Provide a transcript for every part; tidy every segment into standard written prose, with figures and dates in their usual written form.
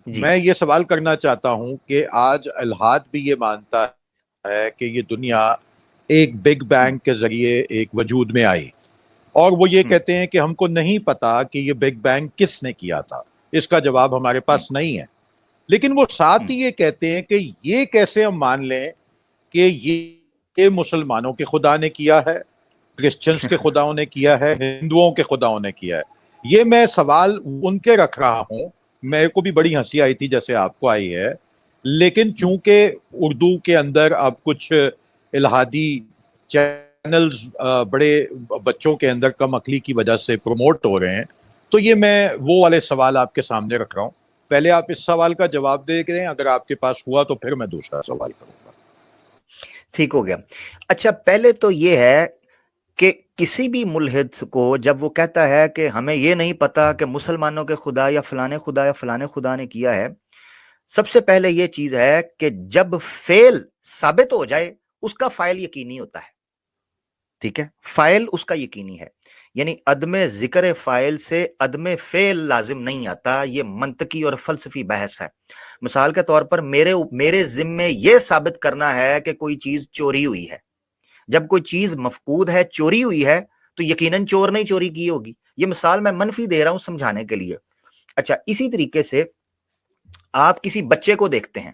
جی میں یہ سوال کرنا چاہتا ہوں کہ آج الحاد بھی یہ مانتا ہے کہ یہ دنیا ایک بگ ہوں بینگ کے ذریعے ایک وجود میں آئی، اور وہ یہ ہوں کہتے ہیں کہ ہم کو نہیں پتا کہ یہ بگ بینگ کس نے کیا تھا، اس کا جواب ہمارے ہوں پاس نہیں ہے۔ لیکن وہ ساتھ ہوں ہی یہ کہتے ہیں کہ یہ کیسے ہم مان لیں کہ یہ مسلمانوں کے خدا نے کیا ہے، کرسچنس کے خداؤں نے کیا ہے، ہندوؤں کے خداؤں نے کیا ہے۔ یہ میں سوال ان کے رکھ رہا ہوں، میرے کو بھی بڑی ہنسی آئی تھی جیسے آپ کو آئی ہے، لیکن ہوں چونکہ اردو کے اندر اب کچھ الہادی چینلز بڑے بچوں کے اندر کم عقلی کی وجہ سے پروموٹ ہو رہے ہیں، تو یہ میں وہ والے سوال آپ کے سامنے رکھ رہا ہوں۔ پہلے آپ اس سوال کا جواب دے رہے ہیں، اگر آپ کے پاس ہوا تو پھر میں دوسرا سوال کروں گا۔ ٹھیک ہو گیا۔ اچھا، پہلے تو یہ ہے کہ کسی بھی ملحد کو جب وہ کہتا ہے کہ ہمیں یہ نہیں پتا کہ مسلمانوں کے خدا یا فلانے خدا نے کیا ہے، سب سے پہلے یہ چیز ہے کہ جب فعل ثابت ہو جائے اس کا فاعل یقینی ہوتا ہے۔ ٹھیک ہے، فاعل اس کا یقینی ہے، یعنی عدم ذکر فاعل سے عدم فعل لازم نہیں آتا۔ یہ منطقی اور فلسفی بحث ہے۔ مثال کے طور پر میرے ذمے یہ ثابت کرنا ہے کہ کوئی چیز چوری ہوئی ہے۔ جب کوئی چیز مفقود ہے، چوری ہوئی ہے، تو یقیناً چور نے چوری کی ہوگی۔ یہ مثال میں منفی دے رہا ہوں سمجھانے کے لیے۔ اچھا، اسی طریقے سے آپ کسی بچے کو دیکھتے ہیں،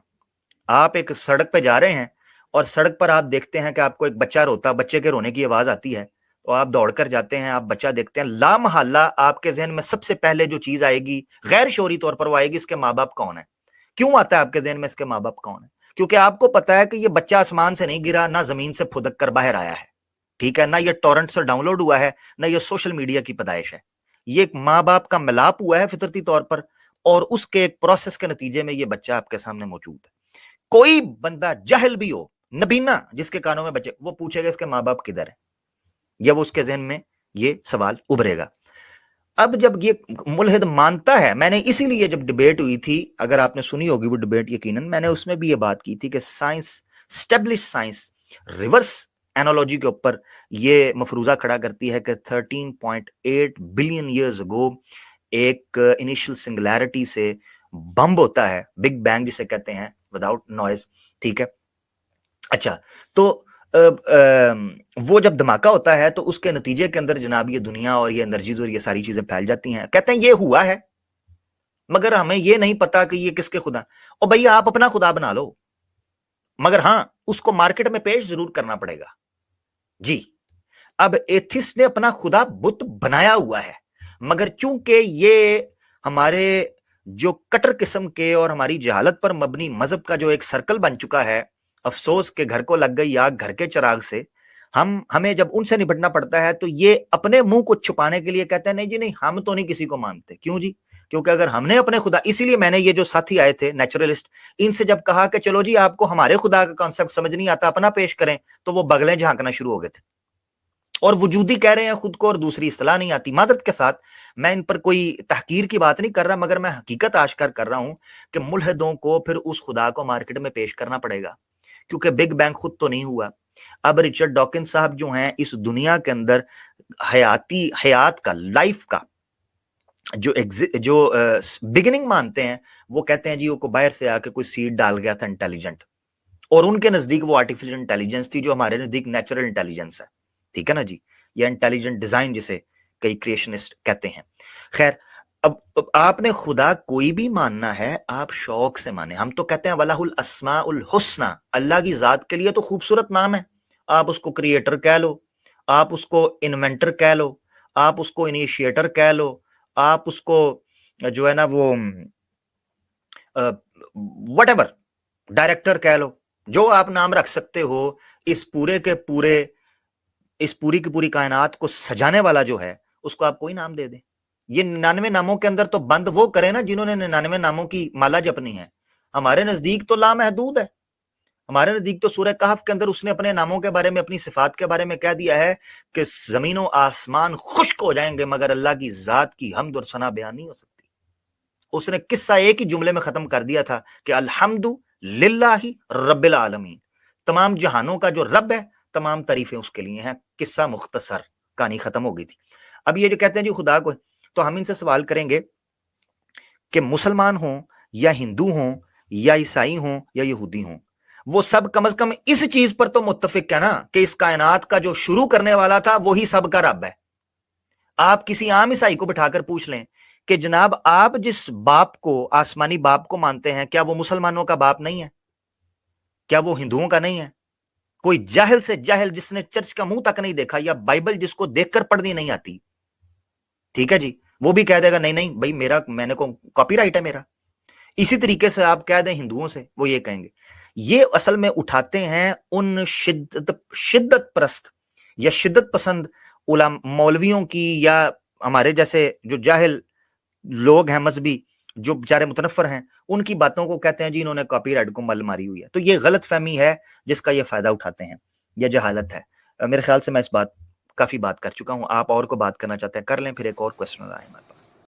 آپ ایک سڑک پہ جا رہے ہیں اور سڑک پر آپ دیکھتے ہیں کہ آپ کو ایک بچہ روتا، بچے کے رونے کی آواز آتی ہے، تو آپ دوڑ کر جاتے ہیں، آپ بچہ دیکھتے ہیں، لا محالہ آپ کے ذہن میں سب سے پہلے جو چیز آئے گی غیر شعوری طور پر وہ آئے گی اس کے ماں باپ کون ہے۔ کیوں آتا ہے آپ کے ذہن میں اس کے ماں باپ کون ہے؟ کیونکہ آپ کو پتا ہے کہ یہ بچہ آسمان سے نہیں گرا، نہ زمین سے پھدک کر باہر آیا ہے، ٹھیک ہے، نہ یہ ٹورنٹ سے ڈاؤن لوڈ ہوا ہے، نہ یہ سوشل میڈیا کی پیدائش ہے۔ یہ ایک ماں باپ کا ملاپ ہوا ہے فطرتی طور پر، اور اس کے ایک پروسیس کے نتیجے میں یہ بچہ آپ کے سامنے موجود ہے۔ کوئی بندہ جاہل بھی ہو، نبینا جس کے کانوں میں بچے، وہ پوچھے گا اس کے ماں باپ کدھر ہے، یا وہ اس کے ذہن میں یہ سوال ابھرے گا۔ اب جب یہ ملحد مانتا ہے، میں نے اسی لیے جب ڈبیٹ ہوئی تھی، اگر آپ نے سنی ہوگی وہ ڈبیٹ، یقیناً میں نے اس میں بھی یہ بات کی تھی کہ science, establish science reverse analogy کے اوپر یہ مفروضہ کھڑا کرتی ہے کہ 13.8 بلین ایئرز اگو ایک انیشل سنگولیرٹی سے بمب ہوتا ہے، بگ بینگ جسے کہتے ہیں، وداؤٹ نوائز، ٹھیک ہے۔ اچھا، تو وہ جب دھماکہ ہوتا ہے تو اس کے نتیجے کے اندر جناب یہ دنیا اور یہ انرجیز اور یہ ساری چیزیں پھیل جاتی ہیں۔ کہتے ہیں یہ ہوا ہے، مگر ہمیں یہ نہیں پتا کہ یہ کس کے خدا، اور بھئی آپ اپنا خدا بنا لو، مگر ہاں اس کو مارکیٹ میں پیش ضرور کرنا پڑے گا۔ جی، اب ایتھسٹ نے اپنا خدا بت بنایا ہوا ہے، مگر چونکہ یہ ہمارے جو کٹر قسم کے اور ہماری جہالت پر مبنی مذہب کا جو ایک سرکل بن چکا ہے، افسوس کہ گھر کو لگ گئی آگ گھر کے چراغ سے، ہمیں جب ان سے نپٹنا پڑتا ہے تو یہ اپنے منہ کو چھپانے کے لیے کہتے ہیں نہیں جی نہیں، ہم تو نہیں کسی کو مانتے۔ کیوں جی؟ کیونکہ اگر ہم نے اپنے خدا، اسی لیے میں نے یہ جو ساتھی آئے تھے نیچرلسٹ، ان سے جب کہا کہ چلو جی آپ کو ہمارے خدا کا کانسیپٹ سمجھ نہیں آتا، اپنا پیش کریں، تو وہ بغلیں جھانکنا شروع ہو گئے تھے، اور وجودی کہہ رہے ہیں خود کو، اور دوسری اصطلاح نہیں آتی۔ معذرت کے ساتھ میں ان پر کوئی تحقیر کی بات نہیں کر رہا، مگر میں حقیقت آشکار کر رہا ہوں کہ ملحدوں کو پھر اس خدا کو مارکیٹ میں پیش کرنا پڑے گا، کیونکہ بگ بینگ خود تو نہیں ہوا۔ اب رچرڈ ڈاکنز صاحب جو ہیں اس دنیا کے اندر حیات کا، لائف کا جو بگننگ مانتے ہیں، وہ کہتے ہیں جی وہ باہر سے آ کے کوئی سیڈ ڈال گیا تھا انٹیلیجنٹ، اور ان کے نزدیک وہ آرٹیفیشل انٹیلیجنس تھی جو ہمارے نزدیک نیچرل انٹیلیجنس ہے، ٹھیک ہے نا جی، یا انٹیلیجنٹ ڈیزائن جسے کئی کریشنسٹ کہتے ہیں۔ خیر، اب آپ نے خدا کوئی بھی ماننا ہے آپ شوق سے مانیں۔ ہم تو کہتے ہیں وَلَهُ الْأَسْمَاءُ الْحُسْنَى، اللہ کی ذات کے لیے تو خوبصورت نام ہے، آپ اس کو کریٹر کہہ لو، آپ اس کو انوینٹر کہہ لو، آپ اس کو انیشیٹر کہہ لو، آپ اس کو جو ہے نا وہ وٹ ایور ڈائریکٹر کہہ لو، جو آپ نام رکھ سکتے ہو، اس پورے کے پورے، اس پوری کی پوری کائنات کو سجانے والا جو ہے اس کو آپ کوئی نام دے دیں۔ یہ 99 ناموں کے اندر تو بند وہ کریں نا جنہوں نے 99 ناموں کی مالا جپنی ہے۔ ہمارے نزدیک تو لامحدود ہے، ہمارے نزدیک تو سورہ کہف کے اندر اس نے اپنے ناموں کے بارے میں، اپنی صفات کے بارے میں کہہ دیا ہے کہ زمین و آسمان خشک ہو جائیں گے مگر اللہ کی ذات کی حمد اور ثنا بیان نہیں ہو سکتی۔ اس نے قصہ ایک ہی جملے میں ختم کر دیا تھا کہ الحمد للہ رب العالمین، تمام جہانوں کا جو رب ہے تمام تعریفیں اس کے لیے ہیں۔ قصہ مختصر، کہانی ختم ہو گئی تھی۔ اب یہ جو کہتے ہیں جی خدا کو، تو ہم ان سے سوال کریں گے کہ مسلمان ہوں یا ہندو ہوں یا عیسائی ہوں یا یہودی ہوں، وہ سب کم از کم اس چیز پر تو متفق ہے نا کہ اس کائنات کا جو شروع کرنے والا تھا وہی سب کا رب ہے۔ آپ کسی عام عیسائی کو بٹھا کر پوچھ لیں کہ جناب آپ جس باپ کو، آسمانی باپ کو مانتے ہیں، کیا وہ مسلمانوں کا باپ نہیں ہے؟ کیا وہ ہندوؤں کا نہیں ہے؟ کوئی جاہل سے جاہل جس نے چرچ کا منہ تک نہیں دیکھا یا بائبل جس کو دیکھ کر پڑھنی نہیں آتی، ٹھیک ہے جی، وہ بھی کہہ دے گا نہیں نہیں بھائی میرا، میں نے کو کاپی رائٹ ہے میرا۔ اسی طریقے سے آپ کہہ دیں ہندوؤں سے، وہ یہ کہیں گے۔ یہ اصل میں اٹھاتے ہیں ان شدت پرست یا شدت پسند مولویوں کی، یا ہمارے جیسے جو جاہل لوگ ہیں مذہبی جو بیچارے متنفر ہیں، ان کی باتوں کو کہتے ہیں جی انہوں نے کاپی رائٹ کو مل ماری ہوئی ہے۔ تو یہ غلط فہمی ہے جس کا یہ فائدہ اٹھاتے ہیں، یہ جہالت ہے۔ میرے خیال سے میں اس بات کافی بات کر چکا ہوں، آپ اور کو بات کرنا چاہتے ہیں کر لیں، پھر ایک اور کوسچن آئے ہمارے پاس۔